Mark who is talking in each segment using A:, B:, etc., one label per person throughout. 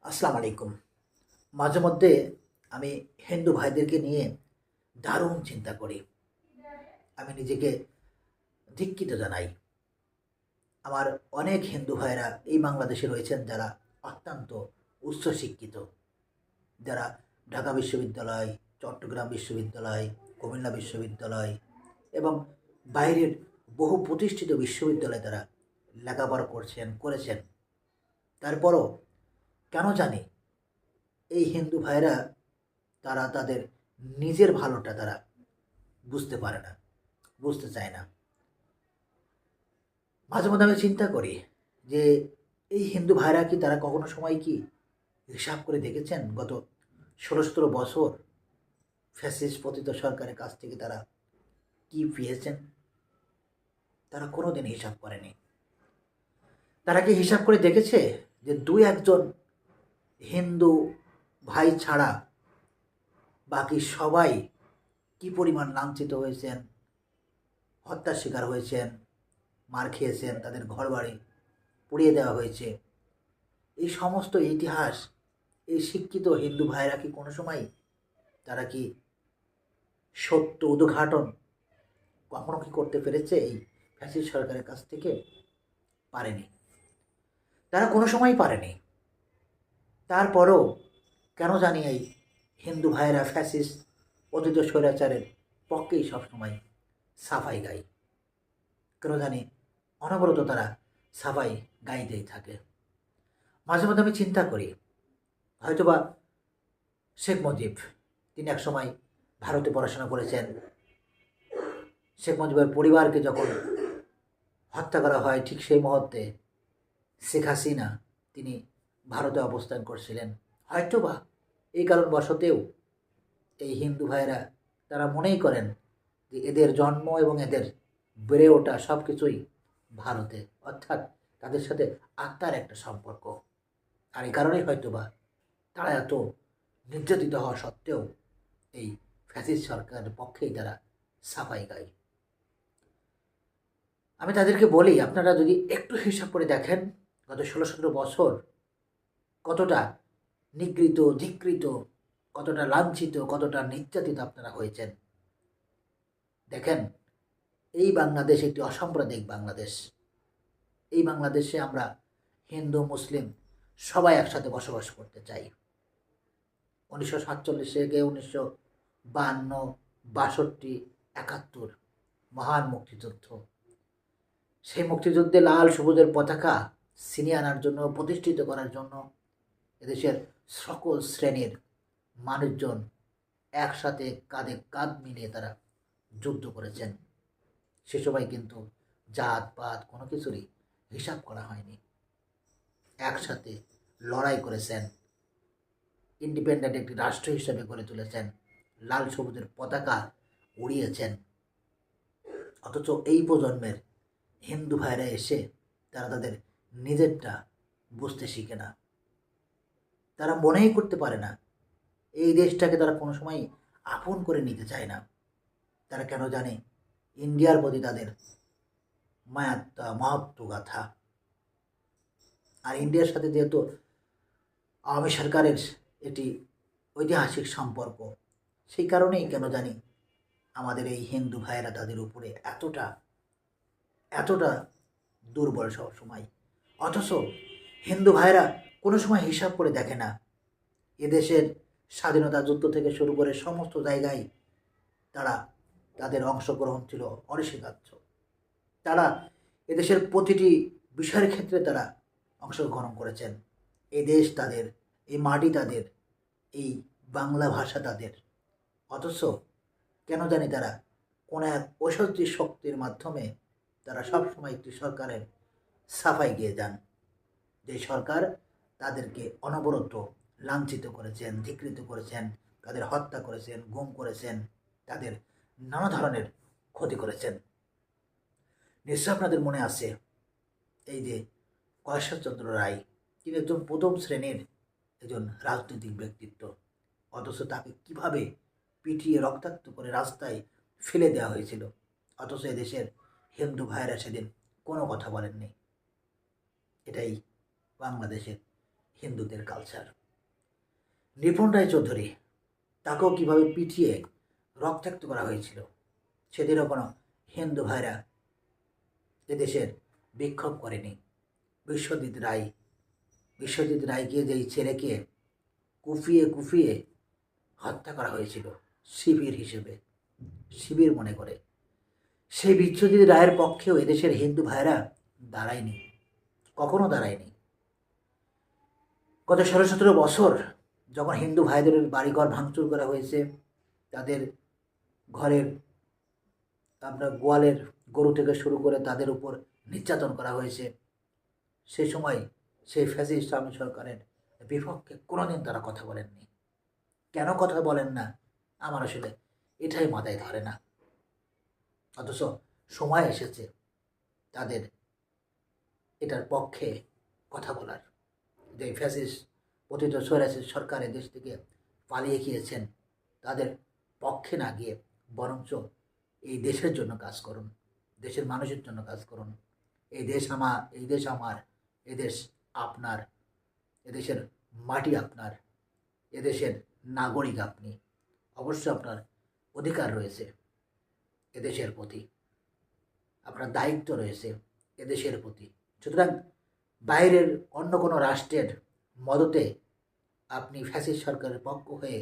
A: আসসালামু আলাইকুম। মাঝে মধ্যে আমি হিন্দু ভাইদেরকে নিয়ে দারুণ চিন্তা করি। আমি নিজেকে ধিক্কৃত জানাই। আমার অনেক হিন্দু ভাইরা এই বাংলাদেশে রয়েছেন যারা অত্যন্ত উচ্চশিক্ষিত, যারা ঢাকা বিশ্ববিদ্যালয়, চট্টগ্রাম বিশ্ববিদ্যালয়, কুমিল্লা বিশ্ববিদ্যালয় এবং বাইরের বহু প্রতিষ্ঠিত বিশ্ববিদ্যালয়ে তারা লেখাপড়া করেছেন। তারপরও কেন জানি এই হিন্দু ভাইরা তারা তাদের নিজের ভালোটা তারা বুঝতে পারে না, বুঝতে চায় না। মাঝে মধ্যে আমি চিন্তা করি যে এই হিন্দু ভাইরা কি তারা কখনো সময় কি হিসাব করে দেখেছেন গত ১৬-১৭ বছর ফ্যাসিস্ট পতিত সরকারের কাছ থেকে তারা কি পেয়েছেন? তারা কোনোদিন হিসাব করেনি। তারা কি হিসাব করে দেখেছে যে দুই একজন হিন্দু ভাই ছাড়া বাকি সবাই কি পরিমাণ লাঞ্ছিত হয়েছেন, হত্যার শিকার হয়েছেন, মার খেয়েছেন, তাদের ঘরবাড়ি পুড়িয়ে দেওয়া হয়েছে? এই সমস্ত ইতিহাস এই শিক্ষিত হিন্দু ভাইরা কি কোনো সময় তারা কি সত্য উদ্ঘাটন কখনো কি করতে পেরেছে এই ফ্যাসিস্ট সরকারের কাছ থেকে? পারেনি, তারা কোনো সময়ই পারেনি। তারপরও কেন জানি এই হিন্দু ভাইয়েরা ফ্যাসিস্ট অতীত স্বৈরাচারের পক্ষেই সবসময় সাফাই গায়। কেন জানি অনবরত তারা সাফাই গাইতেই থাকে। মাঝে মধ্যে আমি চিন্তা করি, হয়তোবা শেখ মুজিব তিনি একসময় ভারতে পড়াশোনা করেছেন। শেখ মুজিবের পরিবারকে যখন হত্যা করা হয় ঠিক সেই মুহূর্তে শেখ হাসিনা তিনি ভারতে অবস্থান করছিলেন। হয়তোবা এই কারণবশতেও এই হিন্দু ভাইয়েরা তারা মনেই করেন যে এদের জন্ম এবং এদের বেড়ে ওঠা সব কিছুই ভারতে, অর্থাৎ তাদের সাথে আত্মার একটা সম্পর্ক। আর এই কারণেই হয়তোবা তারা এত নির্যাতিত হওয়া সত্ত্বেও এই ফ্যাসিস্ট সরকারের পক্ষেই তারা সাফাই গায়। আমি তাদেরকে বলি, আপনারা যদি একটু হিসাব করে দেখেন গত ১৬-১৭ বছর কতটা নিগৃহীত, ধিক্কৃত, কতটা লাঞ্ছিত, কতটা নির্যাতিত আপনারা হয়েছেন। দেখেন, এই বাংলাদেশ একটি অসাম্প্রদায়িক বাংলাদেশ। এই বাংলাদেশে আমরা হিন্দু মুসলিম সবাই একসাথে বসবাস করতে চাই। ১৯৪৭ থেকে ১৯৫২, ৬২, ৭১ মহান মুক্তিযুদ্ধ। সেই মুক্তিযুদ্ধে লাল সবুজের পতাকা ছিনিয়ে আনার জন্য, প্রতিষ্ঠিত করার জন্য এদেশের সকল শ্রেণীর মানুষজন একসাথে কাঁধে কাঁধ মিলিয়ে তারা যুদ্ধ করেছেন। সে সময় কিন্তু জাত পাত কোনো কিছুরই হিসাব করা হয়নি। একসাথে লড়াই করেছেন, ইন্ডিপেন্ডেন্ট একটি রাষ্ট্র হিসেবে গড়ে তুলেছেন, লাল সবুজের পতাকা উড়িয়েছেন। অথচ এই প্রজন্মের হিন্দু ভাইরা এসে তারা তাদের নিজেরটা বুঝতে শিখে না। তারা মনেই করতে পারে না এই দেশটাকে তারা কোনো সময় আপন করে নিতে চায় না। তারা কেন জানে ইন্ডিয়ার প্রতি তাদের মহত্বগাথা। আর ইন্ডিয়ার সাথে যেহেতু আওয়ামী সরকারের একটি ঐতিহাসিক সম্পর্ক, সেই কারণেই কেন জানি আমাদের এই হিন্দু ভাইয়েরা তাদের উপরে এতটা এতটা দুর্বল সব সময়। অথচ হিন্দু ভাইয়েরা কোনো সময় হিসাব করে দেখে না এদেশের স্বাধীনতা যুদ্ধ থেকে শুরু করে সমস্ত জায়গায় তারা তাদের অংশগ্রহণ ছিল অনস্বীকার্য। তারা এদেশের প্রতিটি বিষয়ের ক্ষেত্রে তারা অংশগ্রহণ করেছেন। এই দেশ তাদের, এই মাটি তাদের, এই বাংলা ভাষা তাদের। অথচ কেন জানি তারা কোনো এক অসহ্য শক্তির মাধ্যমে তারা সবসময় একটি সরকারের সাফাই গিয়ে যান, যে সরকার তাদেরকে অনবরত লাঞ্ছিত করেছেন, ধিক্কৃত করেছেন, তাদের হত্যা করেছেন, গুম করেছেন, তাদের নানা ধরনের ক্ষতি করেছেন। নিশ্চয় আপনাদের মনে আছে এই যে কয়েশ্বরচন্দ্র রায়, তিনি একজন প্রথম শ্রেণীর একজন রাজনৈতিক ব্যক্তিত্ব। অথচ তাকে কিভাবে পিটিয়ে রক্তাক্ত করে রাস্তায় ফেলে দেওয়া হয়েছিল। অথচ এদেশের হিন্দু ভাইয়েরা সেদিন কোনো কথা বলেননি। এটাই বাংলাদেশের হিন্দুদের কালচার। নিপুণ রায়চৌধুরী, তাকেও কীভাবে পিটিয়ে রক্তাক্ত করা হয়েছিল, সেদিনও কোনো হিন্দু ভাইরা এদেশের বিক্ষোভ করেনি। বিশ্বজিৎ রায়কে যেই ছেলেকে কুপিয়ে কুপিয়ে হত্যা করা হয়েছিল শিবির মনে করে, সেই বিশ্বজিৎ রায়ের পক্ষেও এদেশের হিন্দু ভাইরা দাঁড়ায়নি, কখনো দাঁড়ায়নি। গত 16-17 বছর যখন হিন্দু ভাইদের বাড়িঘর ভাঙচুর করা হয়েছে, তাদের ঘরের আপনার গোয়ালের গরু থেকে শুরু করে তাদের উপর নির্যাতন করা হয়েছে, সে সময় সেই ফ্যাসিস্ট আওয়ামী সরকারের বিপক্ষে কোনোদিন তারা কথা বলেননি। কেন কথা বলেন না আমার আসলে এটাই মাথায় ধরে না। অথচ সময় এসেছে তাদের এটার পক্ষে কথা বলার। যে ফ্যাসিস্ট পতিত স্বৈরাচারী সরকার দেশ থেকে পালিয়ে গিয়েছেন, তাদের পক্ষে না গিয়ে বরঞ্চ এই দেশের জন্য কাজ করুন, দেশের মানুষের জন্য কাজ করুন। এই দেশ আমার, এই দেশ আপনার, এদেশের মাটি আপনার, এদেশের নাগরিক আপনি। অবশ্যই আপনার অধিকার রয়েছে এদেশের প্রতি, আপনার দায়িত্ব রয়েছে এদেশের প্রতি। সুতরাং বাইরের অন্য কোনো রাষ্ট্রের মদতে আপনি ফ্যাসিস্ট সরকারের পক্ষ হয়ে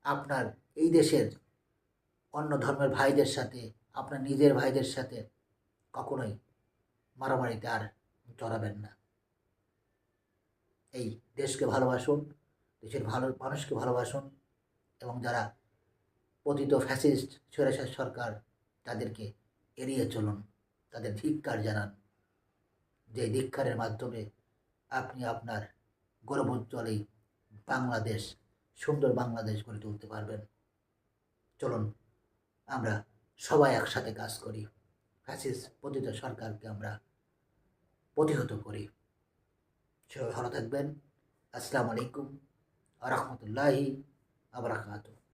A: আপনার এই দেশের অন্য ধর্মের ভাইদের সাথে, আপনার নিজের ভাইদের সাথে কখনোই মারামারিতে আর জড়াবেন না। এই দেশকে ভালোবাসুন, দেশের মানুষকে ভালোবাসুন, এবং যারা পতিত ফ্যাসিস্ট স্বৈরাচার সরকার তাদেরকে এড়িয়ে চলুন, তাদের ধিক্কার জানান। যে ধিক্কারের মাধ্যমে আপনি আপনার গৌরবোজ্জ্বল এই বাংলাদেশ, সুন্দর বাংলাদেশ গড়ে তুলতে পারবেন। চলুন আমরা সবাই একসাথে কাজ করি, ফ্যাসিস্ট পতিত সরকারকে আমরা প্রতিহত করি। সবাই ভালো থাকবেন। আসসালামু আলাইকুম ওয়া রাহমাতুল্লাহি ওয়া বারাকাতুহু।